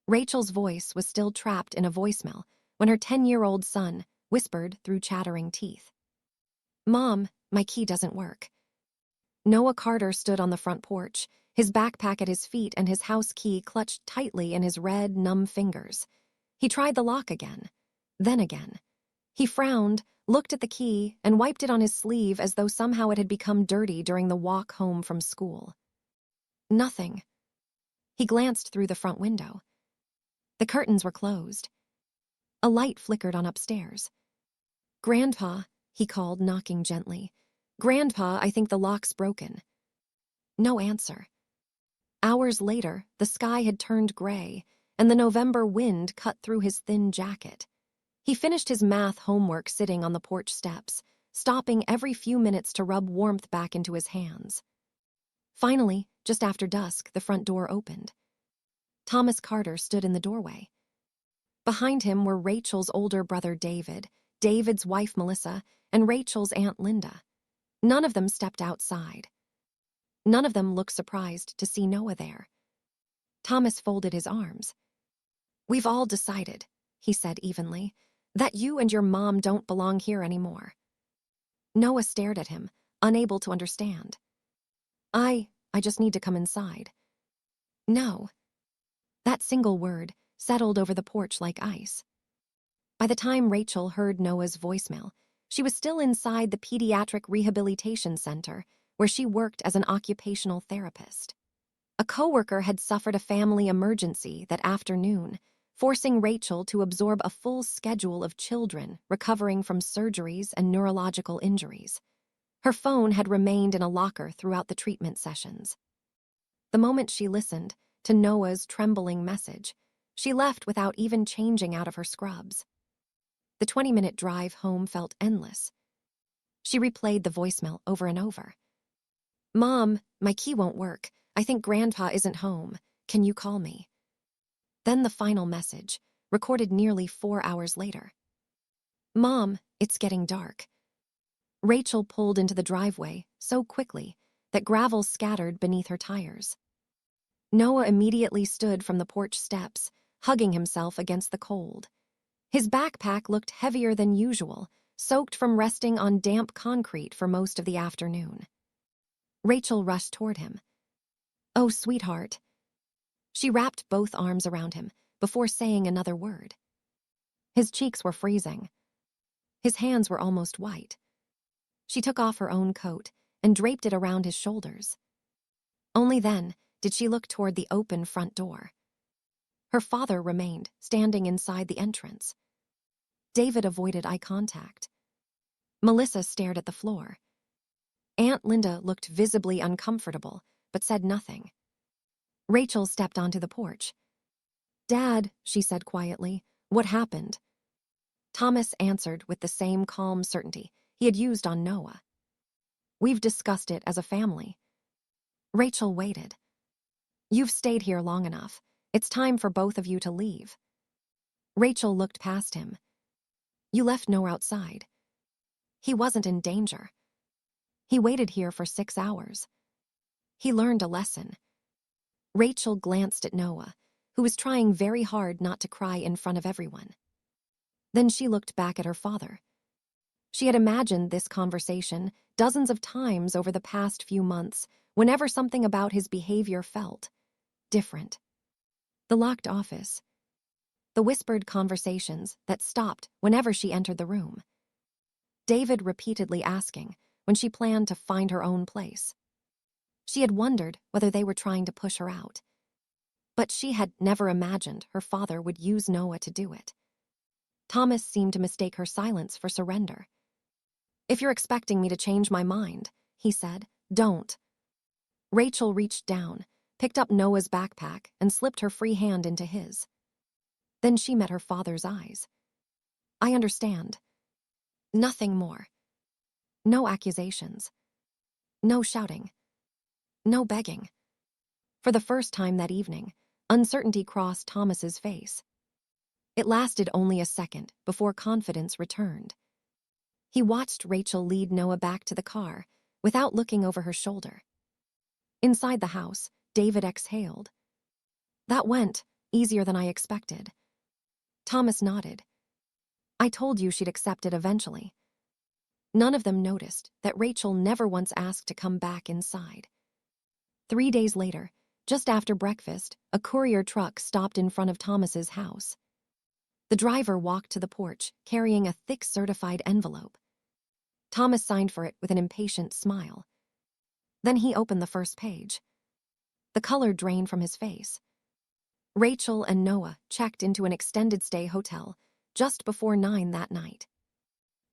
Rachel's voice was still trapped in a voicemail when her 10-year-old son whispered through chattering teeth. "Mom, my key doesn't work." Noah Carter stood on the front porch, his backpack at his feet and his house key clutched tightly in his red, numb fingers. He tried the lock again, then again. He frowned, looked at the key, and wiped it on his sleeve as though somehow it had become dirty during the walk home from school. Nothing. He glanced through the front window. The curtains were closed. A light flickered on upstairs. "Grandpa," he called, knocking gently. "Grandpa, I think the lock's broken." No answer. Hours later, the sky had turned gray, and the November wind cut through his thin jacket. He finished his math homework sitting on the porch steps, stopping every few minutes to rub warmth back into his hands. Finally, just after dusk, the front door opened. Thomas Carter stood in the doorway. Behind him were Rachel's older brother David, David's wife Melissa, and Rachel's Aunt Linda. None of them stepped outside. None of them looked surprised to see Noah there. Thomas folded his arms. "We've all decided," he said evenly, "that you and your mom don't belong here anymore." Noah stared at him, unable to understand. I just need to come inside." "No." That single word settled over the porch like ice. By the time Rachel heard Noah's voicemail, she was still inside the Pediatric Rehabilitation Center, where she worked as an occupational therapist. A coworker had suffered a family emergency that afternoon, forcing Rachel to absorb a full schedule of children recovering from surgeries and neurological injuries. Her phone had remained in a locker throughout the treatment sessions. The moment she listened to Noah's trembling message, she left without even changing out of her scrubs. The 20-minute drive home felt endless. She replayed the voicemail over and over. "Mom, my key won't work. I think Grandpa isn't home. Can you call me?" Then the final message, recorded nearly 4 hours later. "Mom, it's getting dark." Rachel pulled into the driveway so quickly that gravel scattered beneath her tires. Noah immediately stood from the porch steps, hugging himself against the cold. His backpack looked heavier than usual, soaked from resting on damp concrete for most of the afternoon. Rachel rushed toward him. "Oh, sweetheart." She wrapped both arms around him before saying another word. His cheeks were freezing. His hands were almost white. She took off her own coat and draped it around his shoulders. Only then did she look toward the open front door. Her father remained standing inside the entrance. David avoided eye contact. Melissa stared at the floor. Aunt Linda looked visibly uncomfortable, but said nothing. Rachel stepped onto the porch. "Dad," she said quietly, "what happened?" Thomas answered with the same calm certainty he had used on Noah. "We've discussed it as a family." Rachel waited. "You've stayed here long enough. It's time for both of you to leave." Rachel looked past him. "You left Noah outside. He wasn't in danger. He waited here for 6 hours. He learned a lesson." Rachel glanced at Noah, who was trying very hard not to cry in front of everyone. Then she looked back at her father. She had imagined this conversation dozens of times over the past few months, whenever something about his behavior felt different. The locked office. The whispered conversations that stopped whenever she entered the room. David repeatedly asking when she planned to find her own place. She had wondered whether they were trying to push her out. But she had never imagined her father would use Noah to do it. Thomas seemed to mistake her silence for surrender. "If you're expecting me to change my mind," he said, "don't." Rachel reached down, picked up Noah's backpack, and slipped her free hand into his. Then she met her father's eyes. "I understand. Nothing more. No accusations. No shouting. No begging." For the first time that evening, uncertainty crossed Thomas's face. It lasted only a second before confidence returned. He watched Rachel lead Noah back to the car without looking over her shoulder. Inside the house, David exhaled. "That went Easier than I expected. Thomas nodded. I told you she'd accept it eventually. None of them noticed that Rachel never once asked to come back inside. 3 days later, just after breakfast, a courier truck stopped in front of Thomas's house. The driver walked to the porch, carrying a thick certified envelope. Thomas signed for it with an impatient smile. Then he opened the first page. The color drained from his face. Rachel and Noah checked into an extended stay hotel just before 9 that night.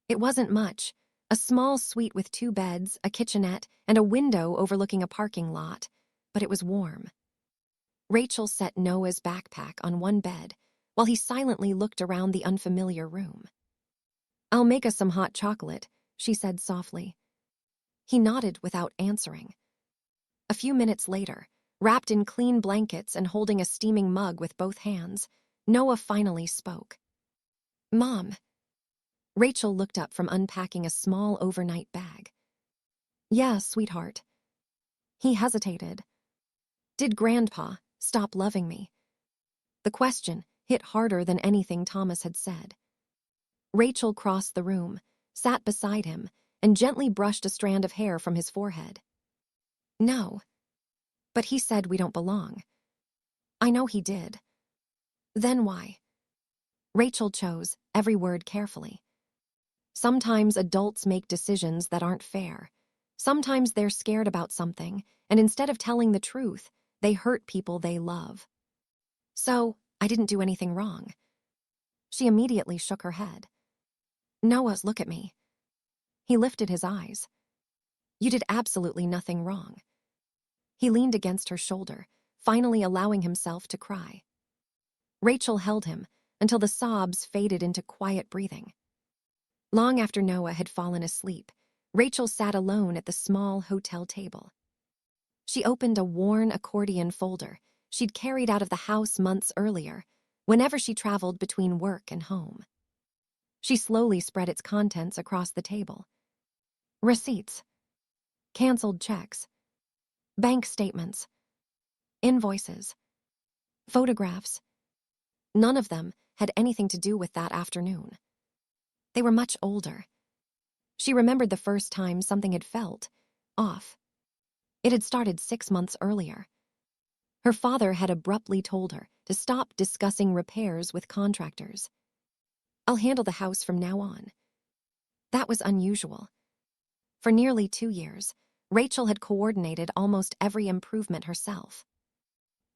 It wasn't much, a small suite with 2 beds, a kitchenette, and a window overlooking a parking lot, but it was warm. Rachel set Noah's backpack on one bed while he silently looked around the unfamiliar room. I'll make us some hot chocolate, she said softly. He nodded without answering. A few minutes later, wrapped in clean blankets and holding a steaming mug with both hands, Noah finally spoke. Mom. Rachel looked up from unpacking a small overnight bag. Yeah, sweetheart. He hesitated. Did Grandpa stop loving me? The question hit harder than anything Thomas had said. Rachel crossed the room, sat beside him, and gently brushed a strand of hair from his forehead. No. But he said we don't belong. I know he did. Then why? Rachel chose every word carefully. Sometimes adults make decisions that aren't fair. Sometimes they're scared about something, and instead of telling the truth, they hurt people they love. So, I didn't do anything wrong. She immediately shook her head. Noah, look at me. He lifted his eyes. You did absolutely nothing wrong. He leaned against her shoulder, finally allowing himself to cry. Rachel held him until the sobs faded into quiet breathing. Long after Noah had fallen asleep, Rachel sat alone at the small hotel table. She opened a worn accordion folder she'd carried out of the house months earlier, whenever she traveled between work and home. She slowly spread its contents across the table. Receipts, canceled checks, bank statements, invoices, photographs. None of them had anything to do with that afternoon. They were much older. She remembered the first time something had felt off. It had started 6 months earlier. Her father had abruptly told her to stop discussing repairs with contractors. I'll handle the house from now on. That was unusual. For nearly 2 years, Rachel had coordinated almost every improvement herself.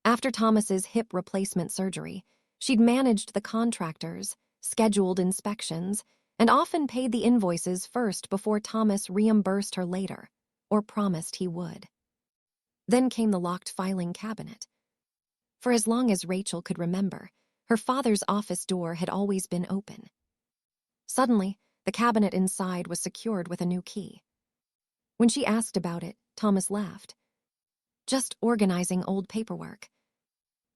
After Thomas's hip replacement surgery, she'd managed the contractors, scheduled inspections, and often paid the invoices first before Thomas reimbursed her later, or promised he would. Then came the locked filing cabinet. For as long as Rachel could remember, her father's office door had always been open. Suddenly, the cabinet inside was secured with a new key. When she asked about it, Thomas laughed. Just organizing old paperwork.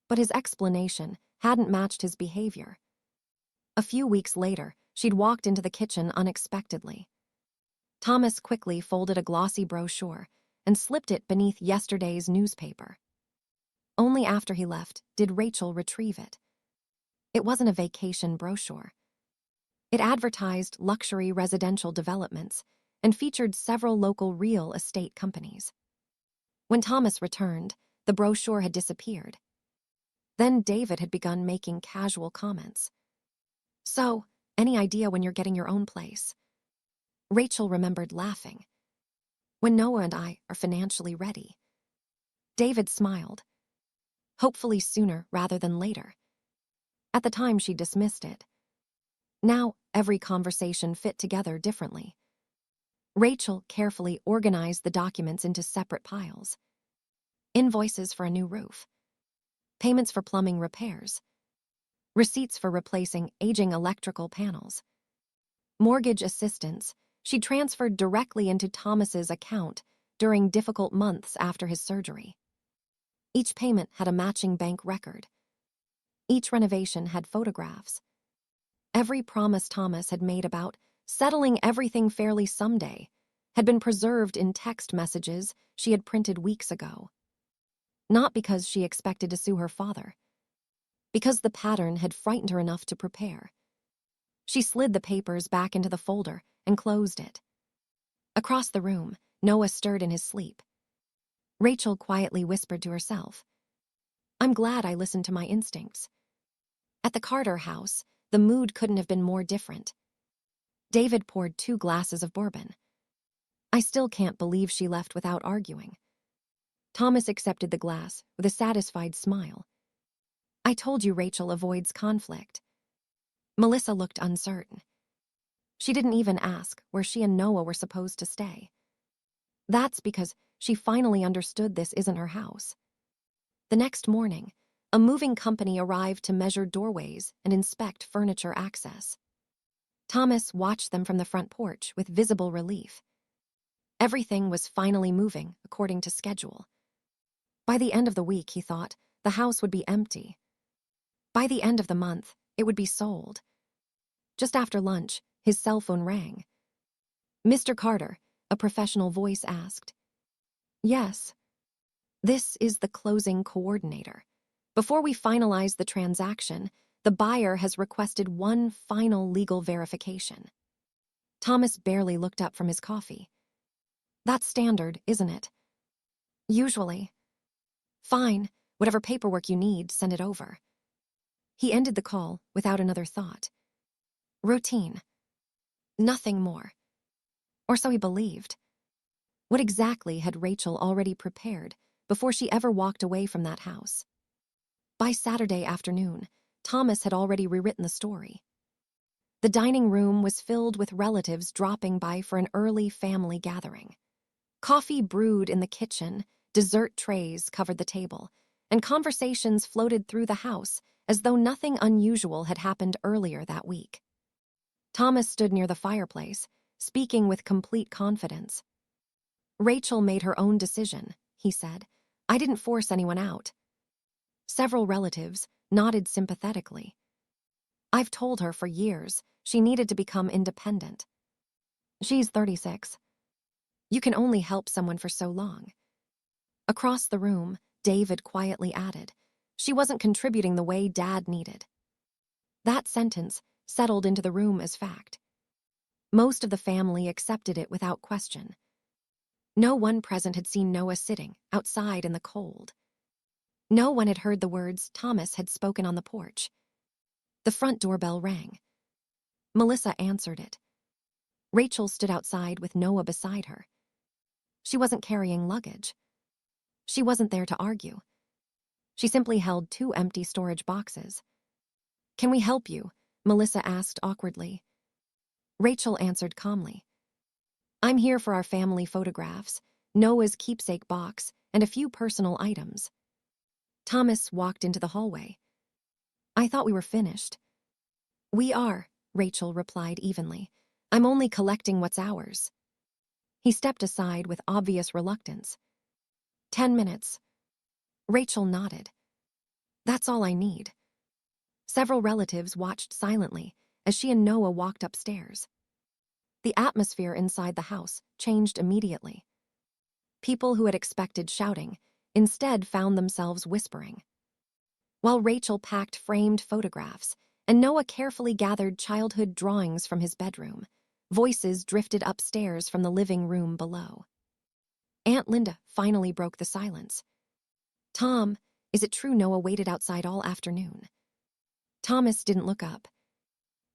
But his explanation hadn't matched his behavior. A few weeks later, she'd walked into the kitchen unexpectedly. Thomas quickly folded a glossy brochure and slipped it beneath yesterday's newspaper. Only after he left did Rachel retrieve it. It wasn't a vacation brochure. It advertised luxury residential developments and featured several local real estate companies. When Thomas returned, the brochure had disappeared. Then David had begun making casual comments. So, any idea when you're getting your own place? Rachel remembered laughing. When Noah and I are financially ready. David smiled. Hopefully sooner rather than later. At the time, she dismissed it. Now, every conversation fit together differently. Rachel carefully organized the documents into separate piles. Invoices for a new roof. Payments for plumbing repairs. Receipts for replacing aging electrical panels. Mortgage assistance she transferred directly into Thomas's account during difficult months after his surgery. Each payment had a matching bank record. Each renovation had photographs. Every promise Thomas had made about settling everything fairly someday had been preserved in text messages she had printed weeks ago. Not because she expected to sue her father. because the pattern had frightened her enough to prepare. She slid the papers back into the folder and closed it. Across the room, Noah stirred in his sleep. Rachel quietly whispered to herself, "I'm glad I listened to my instincts." At the Carter house, the mood couldn't have been more different. David poured 2 glasses of bourbon. "I still can't believe she left without arguing." Thomas accepted the glass with a satisfied smile. "I told you Rachel avoids conflict." Melissa looked uncertain. She didn't even ask where she and Noah were supposed to stay. That's because she finally understood this isn't her house. The next morning, a moving company arrived to measure doorways and inspect furniture access. Thomas watched them from the front porch with visible relief. Everything was finally moving according to schedule. By the end of the week, he thought, the house would be empty. By the end of the month, it would be sold. Just after lunch, his cell phone rang. "Mr. Carter," a professional voice asked. "Yes." "This is the closing coordinator. Before we finalize the transaction, the buyer has requested one final legal verification." Thomas barely looked up from his coffee. "That's standard, isn't it?" "Usually." "Fine. Whatever paperwork you need, send it over." He ended the call without another thought. Routine. Nothing more. Or so he believed. What exactly had Rachel already prepared before she ever walked away from that house? By Saturday afternoon, Thomas had already rewritten the story. The dining room was filled with relatives dropping by for an early family gathering. Coffee brewed in the kitchen, dessert trays covered the table, and conversations floated through the house as though nothing unusual had happened earlier that week. Thomas stood near the fireplace, speaking with complete confidence. "Rachel made her own decision," he said. "I didn't force anyone out." Several relatives nodded sympathetically. "I've told her for years she needed to become independent." "She's 36. You can only help someone for so long." Across the room, David quietly added, "She wasn't contributing the way Dad needed." That sentence settled into the room as fact. Most of the family accepted it without question. No one present had seen Noah sitting outside in the cold. No one had heard the words Thomas had spoken on the porch. The front doorbell rang. Melissa answered it. Rachel stood outside with Noah beside her. She wasn't carrying luggage. She wasn't there to argue. She simply held 2 empty storage boxes. "Can we help you?" Melissa asked awkwardly. Rachel answered calmly. "I'm here for our family photographs, Noah's keepsake box, and a few personal items." Thomas walked into the hallway. "I thought we were finished." "We are," Rachel replied evenly. "I'm only collecting what's ours." He stepped aside with obvious reluctance. 10 minutes. Rachel nodded. "That's all I need." Several relatives watched silently as she and Noah walked upstairs. The atmosphere inside the house changed immediately. People who had expected shouting instead found themselves whispering. While Rachel packed framed photographs and Noah carefully gathered childhood drawings from his bedroom, voices drifted upstairs from the living room below. Aunt Linda finally broke the silence. "Tom, is it true Noah waited outside all afternoon?" Thomas didn't look up.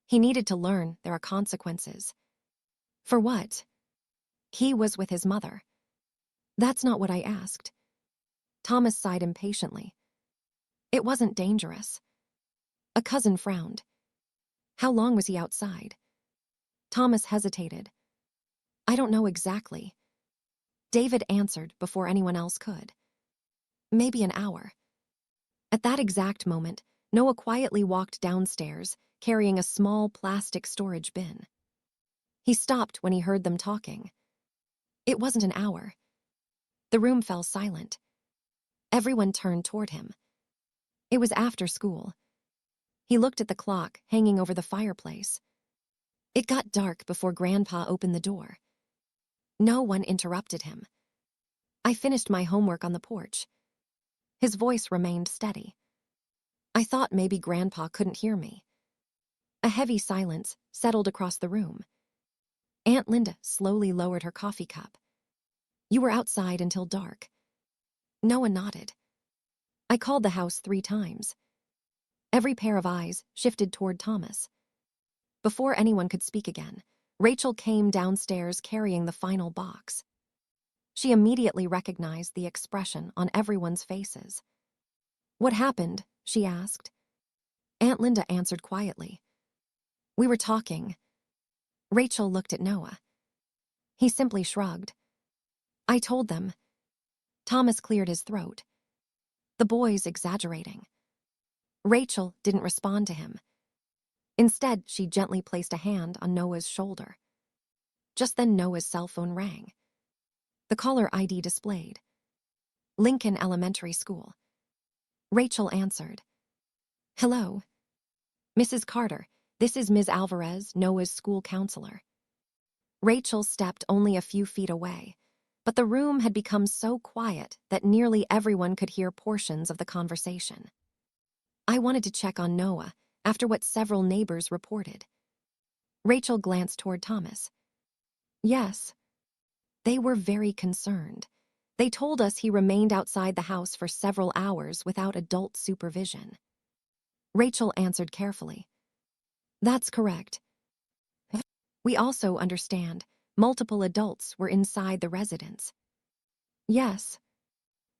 He needed to learn there are consequences. For what? He was with his mother. "That's not what I asked." Thomas sighed impatiently. "It wasn't dangerous." A cousin frowned. "How long was he outside?" Thomas hesitated. "I don't know exactly." David answered before anyone else could. "Maybe an hour." At that exact moment, Noah quietly walked downstairs, carrying a small plastic storage bin. He stopped when he heard them talking. It wasn't an hour. The room fell silent. Everyone turned toward him. It was after school. He looked at the clock hanging over the fireplace. It got dark before Grandpa opened the door. No one interrupted him. "I finished my homework on the porch." His voice remained steady. I thought maybe Grandpa couldn't hear me. A heavy silence settled across the room. Aunt Linda slowly lowered her coffee cup. You were outside until dark. Noah nodded. I called the house 3 times. Every pair of eyes shifted toward Thomas. Before anyone could speak again, Rachel came downstairs carrying the final box. She immediately recognized the expression on everyone's faces. What happened? She asked. Aunt Linda answered quietly. We were talking. Rachel looked at Noah. He simply shrugged. I told them. Thomas cleared his throat. The boy's exaggerating. Rachel didn't respond to him. Instead, she gently placed a hand on Noah's shoulder. Just then Noah's cell phone rang. The caller ID displayed. Lincoln Elementary School. Rachel answered. Hello. Mrs. Carter, this is Ms. Alvarez, Noah's school counselor. Rachel stepped only a few feet away, but the room had become so quiet that nearly everyone could hear portions of the conversation. I wanted to check on Noah after what several neighbors reported. Rachel glanced toward Thomas. Yes. They were very concerned. They told us he remained outside the house for several hours without adult supervision. Rachel answered carefully. That's correct. We also understand multiple adults were inside the residence. Yes.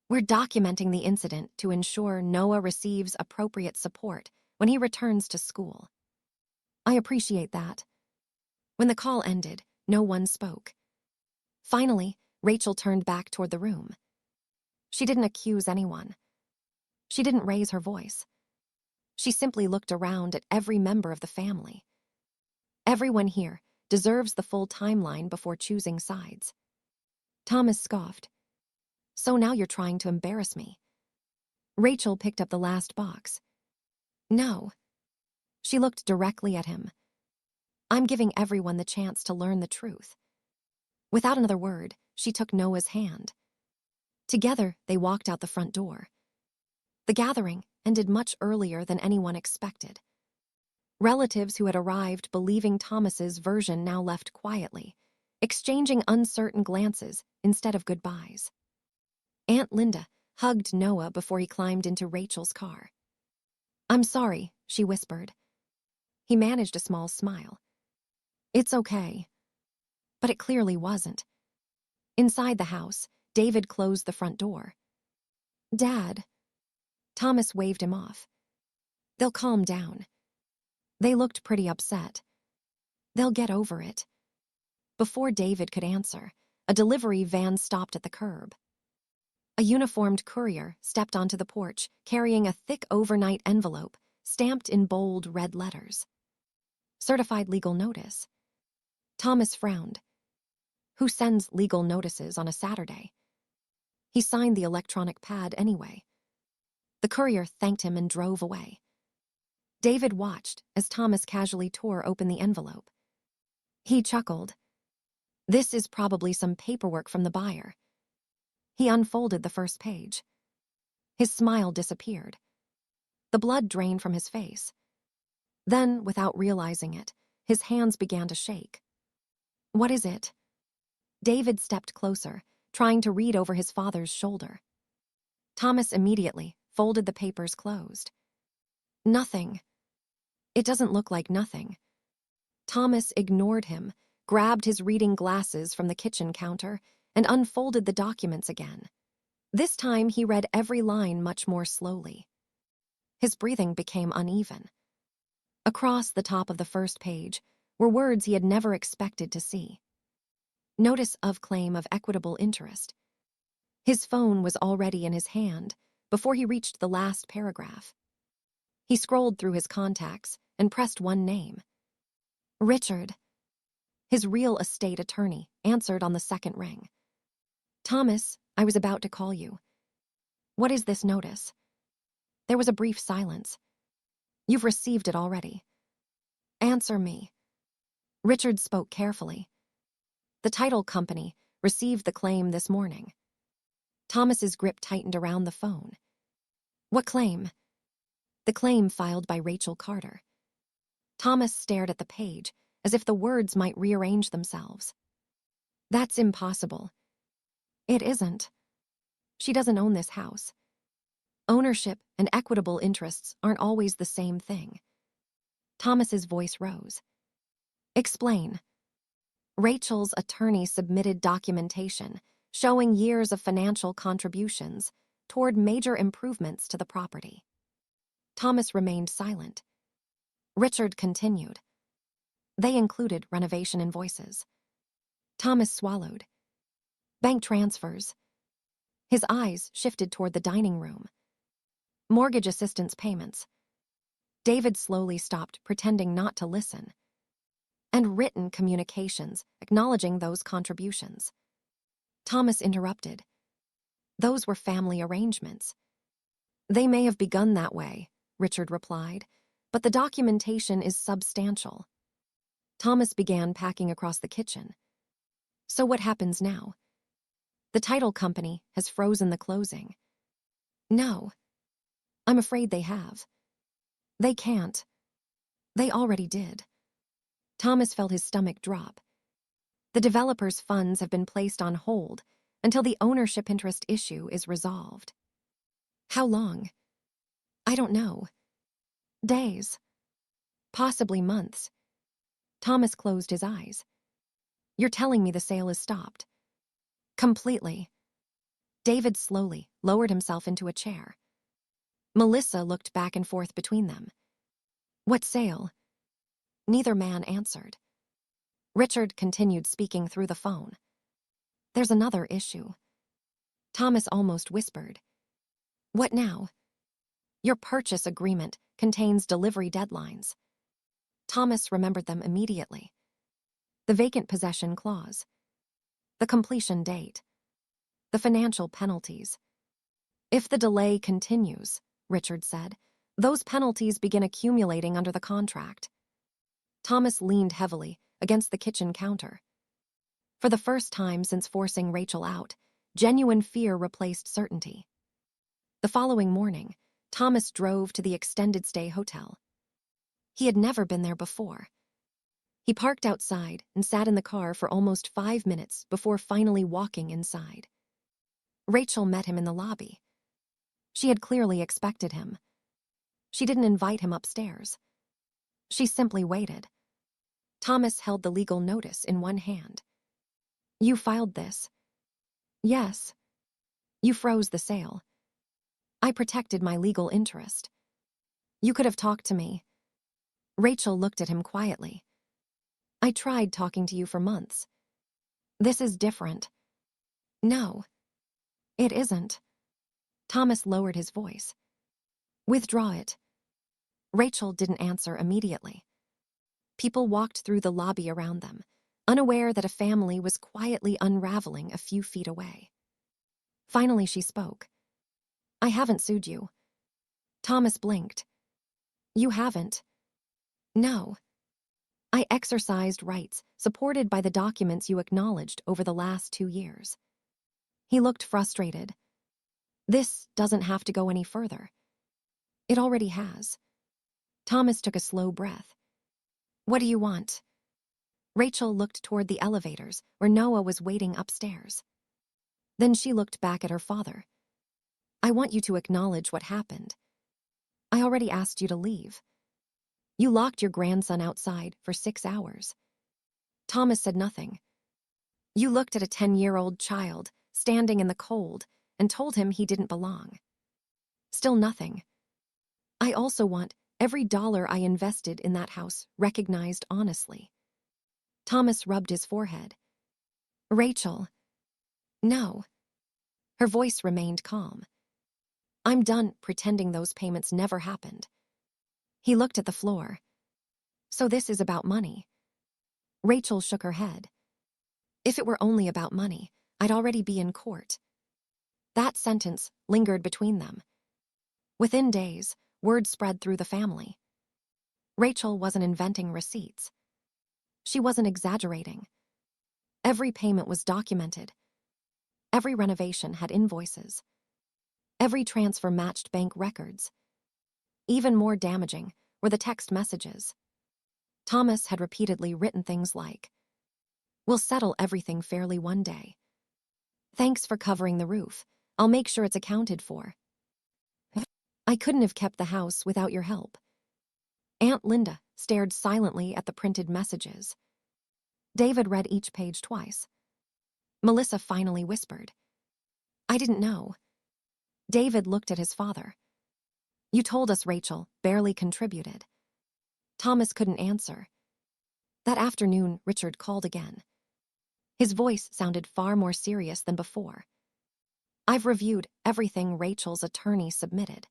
We're documenting the incident to ensure Noah receives appropriate support when he returns to school. I appreciate that. When the call ended, no one spoke. Finally, Rachel turned back toward the room. She didn't accuse anyone. She didn't raise her voice. She simply looked around at every member of the family. Everyone here deserves the full timeline before choosing sides. Thomas scoffed. So now you're trying to embarrass me. Rachel picked up the last box. No. She looked directly at him. I'm giving everyone the chance to learn the truth. Without another word, she took Noah's hand. Together, they walked out the front door. The gathering ended much earlier than anyone expected. Relatives who had arrived believing Thomas's version now left quietly, exchanging uncertain glances instead of goodbyes. Aunt Linda hugged Noah before he climbed into Rachel's car. I'm sorry, she whispered. He managed a small smile. It's okay. But it clearly wasn't. Inside the house, David closed the front door. Dad. Thomas waved him off. They'll calm down. They looked pretty upset. They'll get over it. Before David could answer, a delivery van stopped at the curb. A uniformed courier stepped onto the porch, carrying a thick overnight envelope stamped in bold red letters. Certified legal notice. Thomas frowned. Who sends legal notices on a Saturday? He signed the electronic pad anyway. The courier thanked him and drove away. David watched as Thomas casually tore open the envelope. He chuckled. This is probably some paperwork from the buyer. He unfolded the first page. His smile disappeared. The blood drained from his face. Then, without realizing it, his hands began to shake. What is it? David stepped closer, trying to read over his father's shoulder. Thomas immediately folded the papers closed. Nothing. It doesn't look like nothing. Thomas ignored him, grabbed his reading glasses from the kitchen counter, and unfolded the documents again. This time he read every line much more slowly. His breathing became uneven. Across the top of the first page were words he had never expected to see. Notice of claim of equitable interest. His phone was already in his hand before he reached the last paragraph. He scrolled through his contacts and pressed one name. Richard. His real estate attorney answered on the second ring. Thomas, I was about to call you. What is this notice? There was a brief silence. You've received it already. Answer me. Richard spoke carefully. The title company received the claim this morning. Thomas's grip tightened around the phone. What claim? The claim filed by Rachel Carter. Thomas stared at the page, as if the words might rearrange themselves. That's impossible. It isn't. She doesn't own this house. Ownership and equitable interests aren't always the same thing. Thomas's voice rose. Explain. Rachel's attorney submitted documentation showing years of financial contributions toward major improvements to the property. Thomas remained silent. Richard continued. They included renovation invoices. Thomas swallowed. Bank transfers. His eyes shifted toward the dining room. Mortgage assistance payments. David slowly stopped, pretending not to listen. And written communications acknowledging those contributions. Thomas interrupted. Those were family arrangements. They may have begun that way, Richard replied, but the documentation is substantial. Thomas began packing across the kitchen. So what happens now? The title company has frozen the closing. No. I'm afraid they have. They can't. They already did. Thomas felt his stomach drop. The developer's funds have been placed on hold until the ownership interest issue is resolved. How long? I don't know. Days. Possibly months. Thomas closed his eyes. You're telling me the sale is stopped? Completely. David slowly lowered himself into a chair. Melissa looked back and forth between them. What sale? Neither man answered. Richard continued speaking through the phone. There's another issue. Thomas almost whispered. What now? Your purchase agreement contains delivery deadlines. Thomas remembered them immediately. The vacant possession clause. The completion date. The financial penalties. If the delay continues, Richard said, those penalties begin accumulating under the contract. Thomas leaned heavily against the kitchen counter. For the first time since forcing Rachel out, genuine fear replaced certainty. The following morning, Thomas drove to the extended stay hotel. He had never been there before. He parked outside and sat in the car for almost 5 minutes before finally walking inside. Rachel met him in the lobby. She had clearly expected him. She didn't invite him upstairs. She simply waited. Thomas held the legal notice in one hand. You filed this? Yes. You froze the sale. I protected my legal interest. You could have talked to me. Rachel looked at him quietly. I tried talking to you for months. This is different. No. It isn't. Thomas lowered his voice. Withdraw it. Rachel didn't answer immediately. People walked through the lobby around them, unaware that a family was quietly unraveling a few feet away. Finally, she spoke. I haven't sued you. Thomas blinked. You haven't. No. I exercised rights supported by the documents you acknowledged over the last 2 years. He looked frustrated. This doesn't have to go any further. It already has. Thomas took a slow breath. What do you want? Rachel looked toward the elevators where Noah was waiting upstairs. Then she looked back at her father. I want you to acknowledge what happened. I already asked you to leave. You locked your grandson outside for 6 hours. Thomas said nothing. You looked at a 10-year-old child standing in the cold and told him he didn't belong. Still nothing. I also want every dollar I invested in that house recognized honestly. Thomas rubbed his forehead. Rachel. No. Her voice remained calm. I'm done pretending those payments never happened. He looked at the floor. So this is about money. Rachel shook her head. If it were only about money, I'd already be in court. That sentence lingered between them. Within days, word spread through the family. Rachel wasn't inventing receipts. She wasn't exaggerating. Every payment was documented. Every renovation had invoices. Every transfer matched bank records. Even more damaging were the text messages. Thomas had repeatedly written things like, "We'll settle everything fairly one day. Thanks for covering the roof. I'll make sure it's accounted for. I couldn't have kept the house without your help." Aunt Linda stared silently at the printed messages. David read each page twice. Melissa finally whispered, "I didn't know." David looked at his father. "You told us Rachel barely contributed." Thomas couldn't answer. That afternoon, Richard called again. His voice sounded far more serious than before. "I've reviewed everything Rachel's attorney submitted."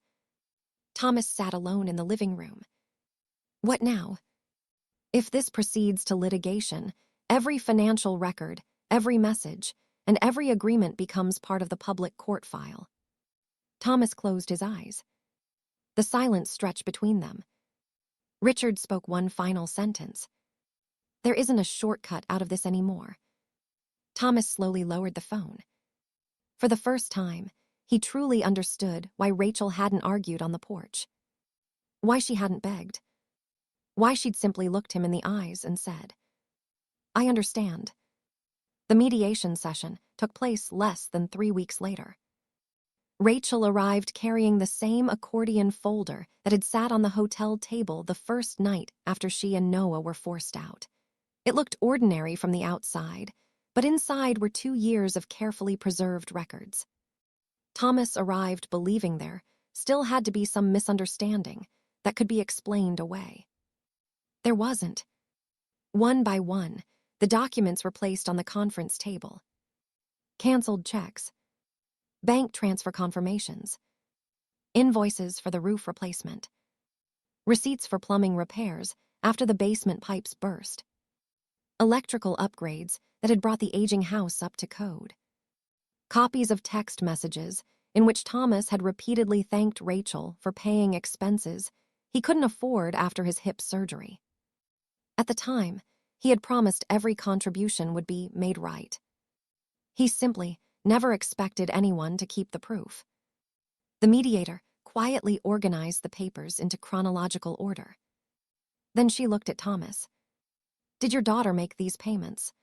Thomas sat alone in the living room. "What now?" "If this proceeds to litigation, every financial record, every message, and every agreement becomes part of the public court file." Thomas closed his eyes. The silence stretched between them. Richard spoke one final sentence. "There isn't a shortcut out of this anymore." Thomas slowly lowered the phone. For the first time, he truly understood why Rachel hadn't argued on the porch. Why she hadn't begged. Why she'd simply looked him in the eyes and said, "I understand." The mediation session took place less than 3 weeks later. Rachel arrived carrying the same accordion folder that had sat on the hotel table the first night after she and Noah were forced out. It looked ordinary from the outside, but inside were 2 years of carefully preserved records. Thomas arrived believing there still had to be some misunderstanding that could be explained away. There wasn't. One by one, the documents were placed on the conference table. Canceled checks, bank transfer confirmations, invoices for the roof replacement, receipts for plumbing repairs after the basement pipes burst, electrical upgrades that had brought the aging house up to code, copies of text messages in which Thomas had repeatedly thanked Rachel for paying expenses he couldn't afford after his hip surgery. At the time, he had promised every contribution would be made right. He simply never expected anyone to keep the proof. The mediator quietly organized the papers into chronological order. Then she looked at Thomas. "Did your daughter make these payments?"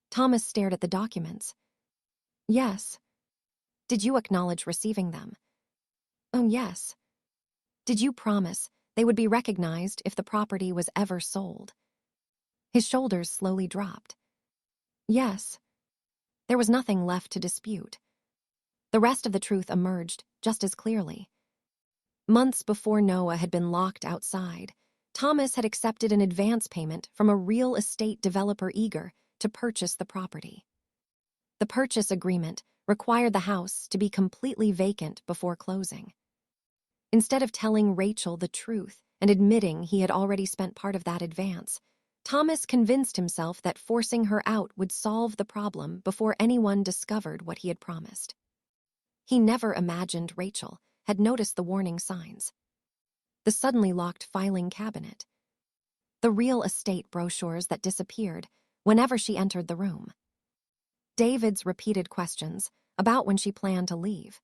Thomas stared at the documents. "Yes." "Did you acknowledge receiving them?" "Oh, yes." "Did you promise they would be recognized if the property was ever sold?" His shoulders slowly dropped. "Yes." There was nothing left to dispute. The rest of the truth emerged just as clearly. Months before Noah had been locked outside, Thomas had accepted an advance payment from a real estate developer eager to purchase the property. The purchase agreement required the house to be completely vacant before closing. Instead of telling Rachel the truth and admitting he had already spent part of that advance, Thomas convinced himself that forcing her out would solve the problem before anyone discovered what he had promised. He never imagined Rachel had noticed the warning signs. The suddenly locked filing cabinet. The real estate brochures that disappeared whenever she entered the room. David's repeated questions about when she planned to leave.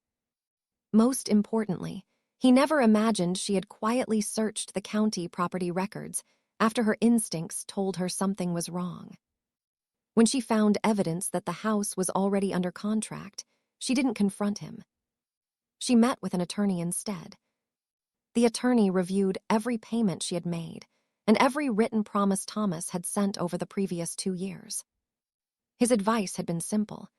Most importantly, he never imagined she had quietly searched the county property records after her instincts told her something was wrong. When she found evidence that the house was already under contract, she didn't confront him. She met with an attorney instead. The attorney reviewed every payment she had made and every written promise Thomas had sent over the previous 2 years. His advice had been simple.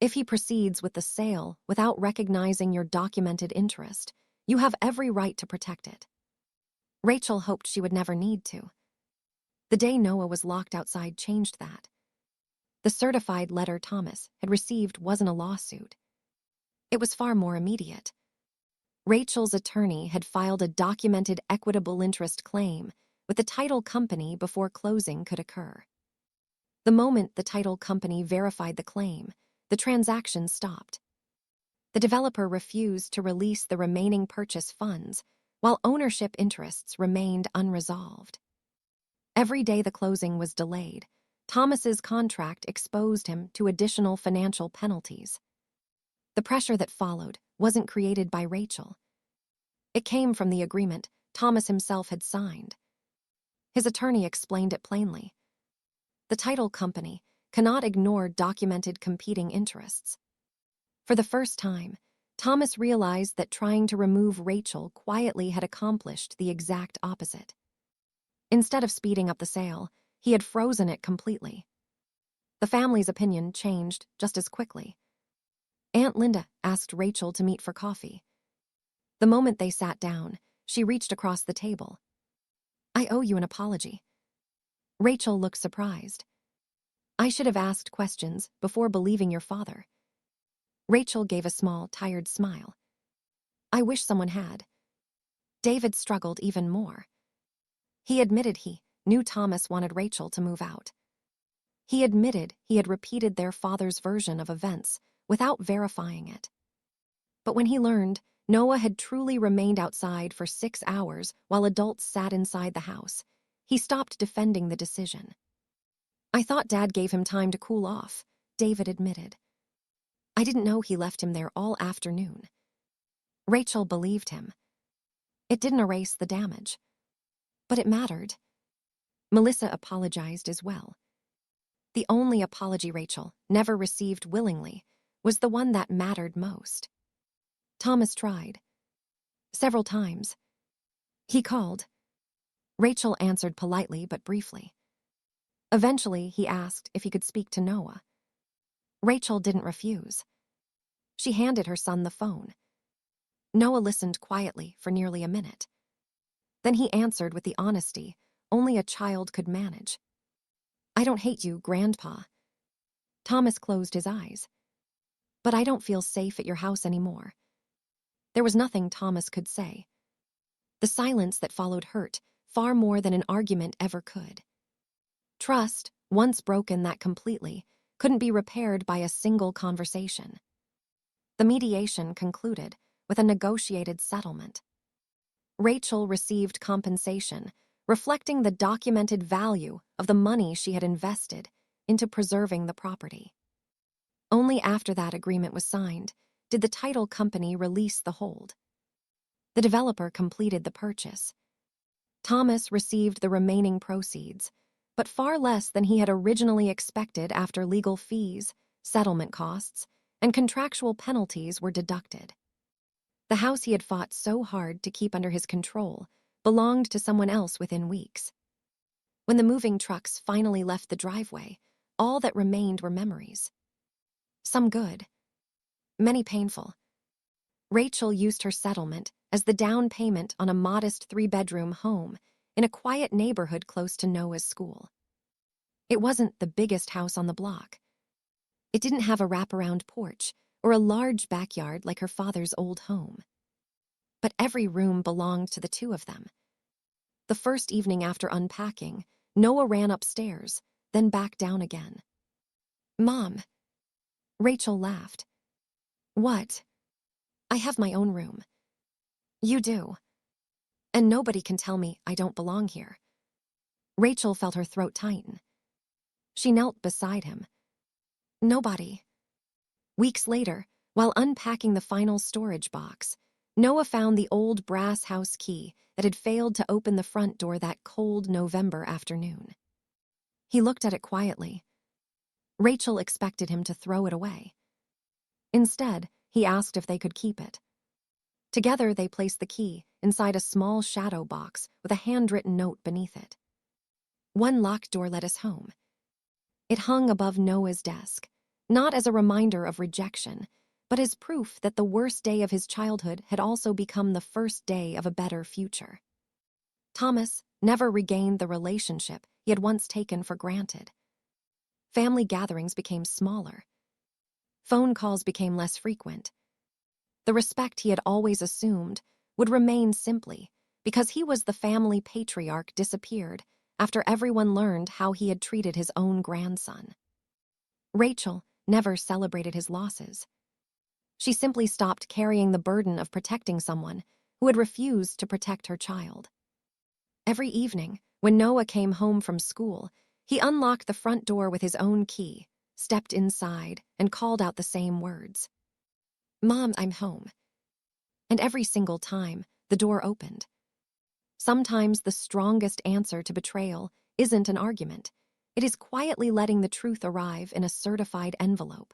If he proceeds with the sale without recognizing your documented interest, you have every right to protect it. Rachel hoped she would never need to. The day Noah was locked outside changed that. The certified letter Thomas had received wasn't a lawsuit. It was far more immediate. Rachel's attorney had filed a documented equitable interest claim with the title company before closing could occur. The moment the title company verified the claim, the transaction stopped. The developer refused to release the remaining purchase funds, while ownership interests remained unresolved. Every day the closing was delayed, Thomas's contract exposed him to additional financial penalties. The pressure that followed wasn't created by Rachel. It came from the agreement Thomas himself had signed. His attorney explained it plainly. The title company cannot ignore documented competing interests. For the first time, Thomas realized that trying to remove Rachel quietly had accomplished the exact opposite. Instead of speeding up the sale, he had frozen it completely. The family's opinion changed just as quickly. Aunt Linda asked Rachel to meet for coffee. The moment they sat down, she reached across the table. "I owe you an apology." Rachel looked surprised. "I should have asked questions before believing your father." Rachel gave a small, tired smile. "I wish someone had." David struggled even more. He admitted he knew Thomas wanted Rachel to move out. He admitted he had repeated their father's version of events without verifying it. But when he learned Noah had truly remained outside for 6 hours while adults sat inside the house, he stopped defending the decision. "I thought Dad gave him time to cool off," David admitted. "I didn't know he left him there all afternoon." Rachel believed him. It didn't erase the damage. But it mattered. Melissa apologized as well. The only apology Rachel never received willingly was the one that mattered most. Thomas tried. Several times. He called. Rachel answered politely but briefly. Eventually, he asked if he could speak to Noah. Rachel didn't refuse. She handed her son the phone. Noah listened quietly for nearly a minute. Then he answered with the honesty only a child could manage. "I don't hate you, Grandpa." Thomas closed his eyes. "But I don't feel safe at your house anymore." There was nothing Thomas could say. The silence that followed hurt far more than an argument ever could. Trust, once broken that completely, couldn't be repaired by a single conversation. The mediation concluded with a negotiated settlement. Rachel received compensation, reflecting the documented value of the money she had invested into preserving the property. Only after that agreement was signed did the title company release the hold. The developer completed the purchase. Thomas received the remaining proceeds, but far less than he had originally expected after legal fees, settlement costs, and contractual penalties were deducted. The house he had fought so hard to keep under his control belonged to someone else within weeks. When the moving trucks finally left the driveway, all that remained were memories. Some good, many painful. Rachel used her settlement as the down payment on a modest 3-bedroom home in a quiet neighborhood close to Noah's school. It wasn't the biggest house on the block. It didn't have a wraparound porch or a large backyard like her father's old home. But every room belonged to the two of them. The first evening after unpacking, Noah ran upstairs, then back down again. "Mom." Rachel laughed. "What?" "I have my own room." "You do. And nobody can tell me I don't belong here." Rachel felt her throat tighten. She knelt beside him. "Nobody." Weeks later, while unpacking the final storage box, Noah found the old brass house key that had failed to open the front door that cold November afternoon. He looked at it quietly. Rachel expected him to throw it away. Instead, he asked if they could keep it. Together, they placed the key inside a small shadow box with a handwritten note beneath it. "One locked door led us home." It hung above Noah's desk, not as a reminder of rejection, but as proof that the worst day of his childhood had also become the first day of a better future. Thomas never regained the relationship he had once taken for granted. Family gatherings became smaller. Phone calls became less frequent. The respect he had always assumed would remain simply because he was the family patriarch disappeared after everyone learned how he had treated his own grandson. Rachel never celebrated his losses. She simply stopped carrying the burden of protecting someone who had refused to protect her child. Every evening, when Noah came home from school, he unlocked the front door with his own key, stepped inside, and called out the same words. "Mom, I'm home." And every single time, The door opened. Sometimes the strongest answer to betrayal isn't an argument. It is quietly letting the truth arrive in a certified envelope.